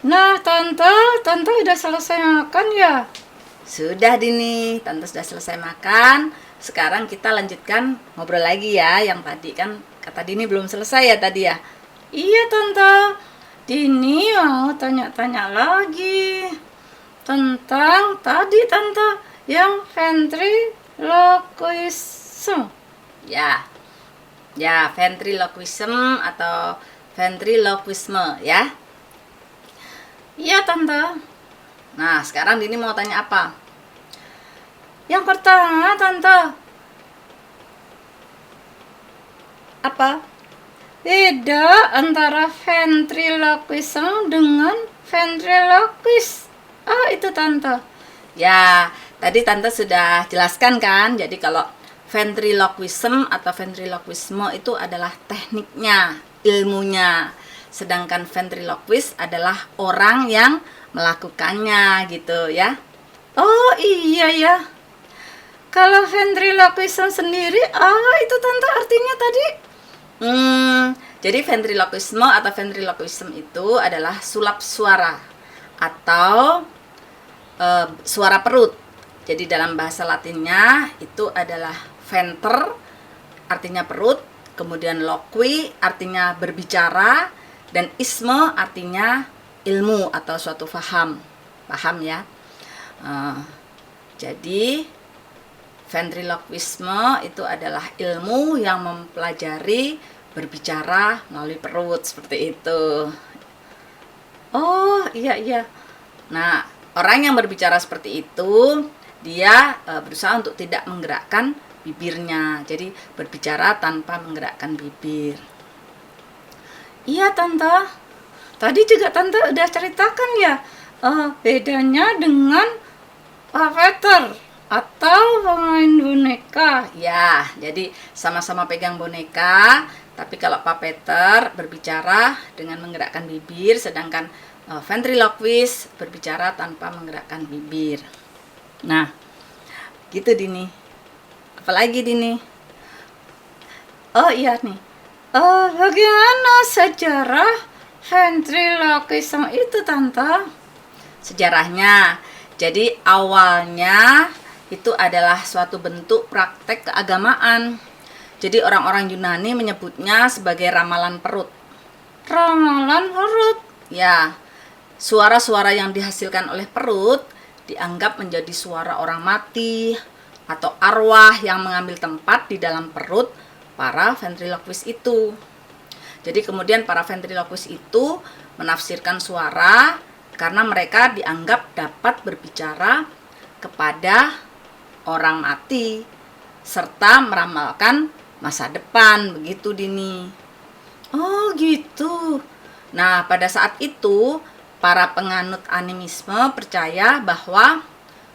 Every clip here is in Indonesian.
Nah, Tante udah selesai makan ya? Sudah Dini, Tante sudah selesai makan. Sekarang kita lanjutkan ngobrol lagi ya. Yang tadi kan kata Dini belum selesai ya tadi ya. Iya, Tante. Dini mau tanya-tanya lagi tentang tadi Tante yang ventriloquism. Ya, ya ventriloquism atau ventriloquisme ya. Iya, Tante. Nah, sekarang Dini mau tanya apa? Yang pertama, Tante, Apa? beda antara ventriloquism dengan ventriloquist. Ah, itu Tante. Ya, tadi Tante sudah jelaskan kan. Jadi kalau ventriloquism atau ventriloquisme itu adalah tekniknya, ilmunya. Sedangkan ventriloquist adalah orang yang melakukannya gitu ya. Oh iya ya. Kalau ventriloquism sendiri, itu Tante artinya tadi. Jadi ventriloquisme atau ventriloquism itu adalah sulap suara atau suara perut. Jadi dalam bahasa Latinnya itu adalah venter artinya perut, kemudian loqui artinya berbicara, dan isme artinya ilmu atau suatu faham. Paham ya? Jadi ventriloquisme itu adalah ilmu yang mempelajari berbicara melalui perut seperti itu. Oh iya iya. Nah, orang yang berbicara seperti itu, dia berusaha untuk tidak menggerakkan bibirnya. Jadi berbicara tanpa menggerakkan bibir. Iya Tante. Tadi juga Tante udah ceritakan ya, bedanya dengan puppet atau pemain boneka. Ya, jadi sama-sama pegang boneka, tapi kalau puppeteer berbicara dengan menggerakkan bibir, sedangkan ventriloquist berbicara tanpa menggerakkan bibir. Nah, gitu Dini. Apalagi Dini? Oh iya nih. Bagaimana sejarah ventriloquism itu Tante? Sejarahnya, jadi awalnya itu adalah suatu bentuk praktek keagamaan. Jadi orang-orang Yunani menyebutnya sebagai ramalan perut. Ramalan perut. Ya, suara-suara yang dihasilkan oleh perut dianggap menjadi suara orang mati atau arwah yang mengambil tempat di dalam perut para ventriloquist itu. Jadi kemudian para ventriloquist itu menafsirkan suara karena mereka dianggap dapat berbicara kepada orang mati serta meramalkan masa depan, begitu Dini. Oh gitu. Nah, pada saat itu para penganut animisme percaya bahwa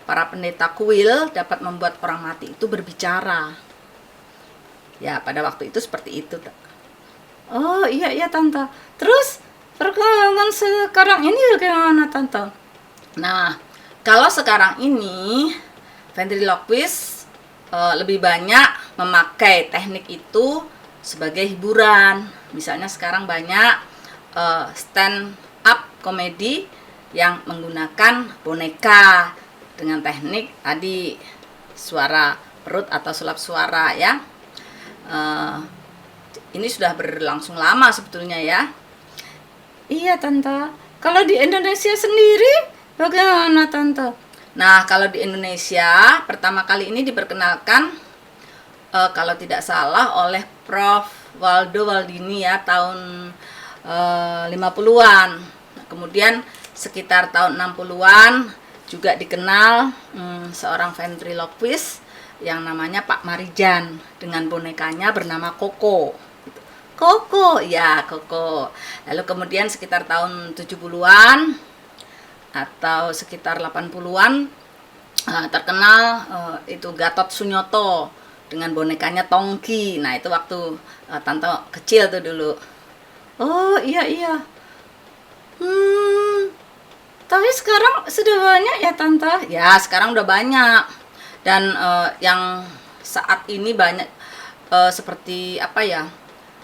para pendeta kuil dapat membuat orang mati itu berbicara. Ya, pada waktu itu seperti itu. Oh iya iya Tante. Terus perkembangan sekarang ini bagaimana Tante? Nah, kalau sekarang ini ventriloquist lebih banyak memakai teknik itu sebagai hiburan. Misalnya sekarang banyak stand up komedi yang menggunakan boneka dengan teknik tadi suara perut atau sulap suara ya. Ini sudah berlangsung lama sebetulnya ya. Iya Tante. Kalau di Indonesia sendiri bagaimana Tante? Nah, kalau di Indonesia pertama kali ini diperkenalkan kalau tidak salah oleh Prof. Waldo Waldini ya tahun 50-an. Nah, kemudian sekitar tahun 60-an juga dikenal seorang ventriloquist yang namanya Pak Marijan dengan bonekanya bernama Koko. Koko, ya Koko. Lalu kemudian sekitar tahun 70-an atau sekitar 80-an terkenal itu Gatot Sunyoto dengan bonekanya Tongki. Nah, itu waktu Tante kecil tuh dulu. Oh iya iya. Tapi sekarang sudah banyak ya Tante? Ya, sekarang udah banyak. Dan yang saat ini banyak seperti apa ya?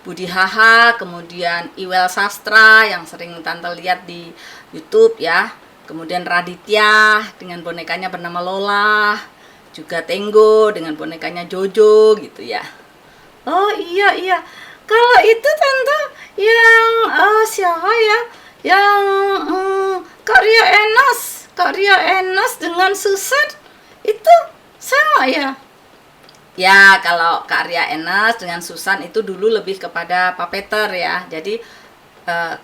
Budi Haha, kemudian Iwel Sastra yang sering Tante lihat di YouTube ya. Kemudian Raditya dengan bonekanya bernama Lola, juga Tenggo dengan bonekanya Jojo gitu ya. Oh iya iya. Kalau itu tante yang siapa ya? Yang Kak Ria Enas dengan Susan itu sama ya? Ya, kalau Kak Ria Enes dengan Susan itu dulu lebih kepada puppeteer ya. Jadi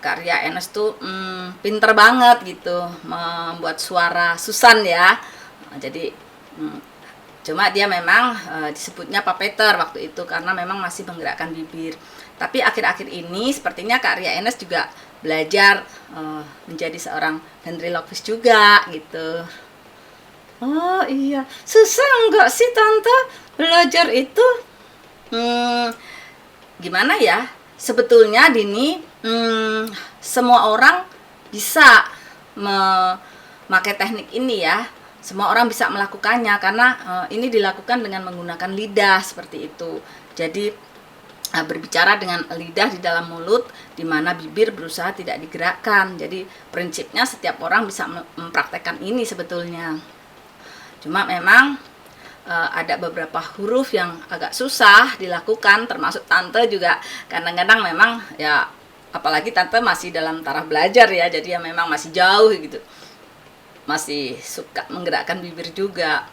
Kak Ria Enes tuh pinter banget gitu membuat suara Susan ya. Jadi cuma dia memang disebutnya puppeteer waktu itu karena memang masih menggerakkan bibir. Tapi akhir-akhir ini sepertinya Kak Ria Enes juga belajar menjadi seorang ventriloquist juga gitu. Oh iya, susah enggak sih tante belajar itu? Gimana ya? Sebetulnya Dini, semua orang bisa memakai teknik ini ya. Semua orang bisa melakukannya karena ini dilakukan dengan menggunakan lidah seperti itu. Jadi berbicara dengan lidah di dalam mulut, di mana bibir berusaha tidak digerakkan. Jadi prinsipnya setiap orang bisa mempraktekkan ini sebetulnya. Cuma memang ada beberapa huruf yang agak susah dilakukan, termasuk Tante juga kadang-kadang memang ya, apalagi Tante masih dalam taraf belajar ya, jadi ya memang masih jauh gitu, masih suka menggerakkan bibir juga.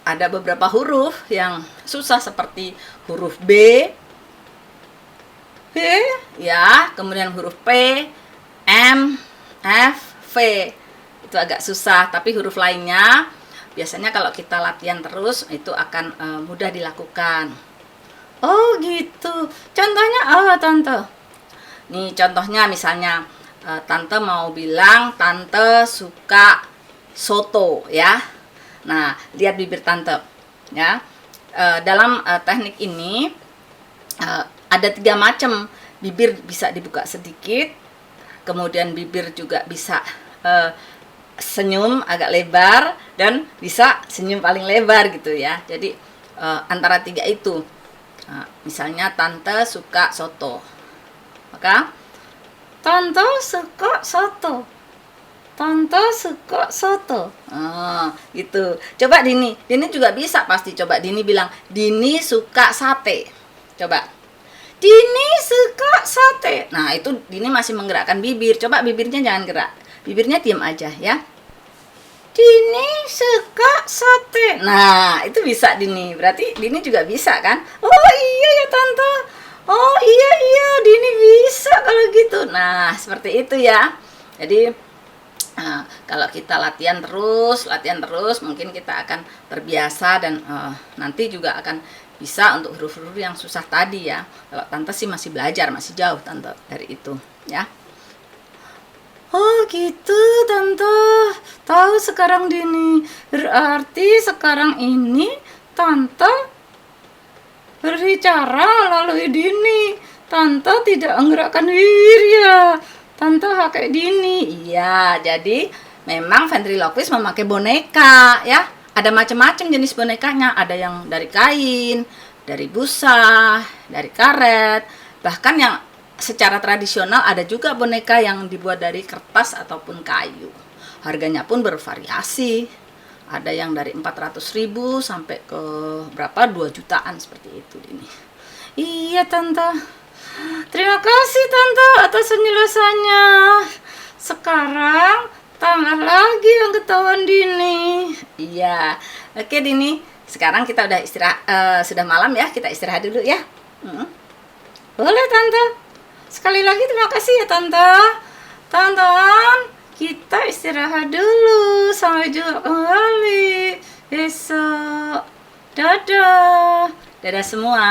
Ada beberapa huruf yang susah seperti huruf B ya, kemudian huruf P, M, F, V itu agak susah, tapi huruf lainnya biasanya kalau kita latihan terus itu akan mudah dilakukan. Oh gitu. Contohnya apa tante? Nih contohnya misalnya Tante mau bilang Tante suka soto ya. Nah lihat bibir Tante ya. Dalam teknik ini ada 3 macam. Bibir bisa dibuka sedikit, kemudian bibir juga bisa senyum agak lebar, dan bisa senyum paling lebar gitu ya. Jadi antara 3 itu. Misalnya Tante suka soto, maka Tante suka soto. Tante suka soto. gitu. Coba Dini juga bisa pasti. Coba Dini bilang Dini suka sate. Coba Dini suka sate. Nah itu Dini masih menggerakkan bibir. Coba bibirnya jangan gerak, bibirnya diam aja ya. Dini suka sate. Nah itu bisa Dini, berarti Dini juga bisa kan? Oh iya ya tante. Oh iya iya, Dini bisa kalau gitu. Nah seperti itu ya. Jadi kalau kita latihan terus, mungkin kita akan terbiasa dan nanti juga akan bisa untuk huruf-huruf yang susah tadi ya. Kalau Tante sih masih belajar, masih jauh Tante dari itu ya. Oh gitu tante. Tahu sekarang Dini. Berarti sekarang ini tante berbicara melalui Dini. Tante tidak menggerakkan bibir ya. Tante pakai Dini. Iya, jadi memang ventriloquist memakai boneka ya. Ada macam-macam jenis bonekanya. Ada yang dari kain, dari busa, dari karet, bahkan yang secara tradisional ada juga boneka yang dibuat dari kertas ataupun kayu. Harganya pun bervariasi. Ada yang dari 400.000 sampai ke berapa 2 jutaan seperti itu ini. Iya tante. Terima kasih tante atas penjelasannya. Sekarang tambah lagi yang ketahuan Dini. Iya. Oke Dini, sekarang kita udah sudah malam ya, kita istirahat dulu ya. Boleh tante. Sekali lagi terima kasih ya tante. Tonton, kita istirahat dulu. Sampai jumpa kembali besok. Dadah. Dadah semua.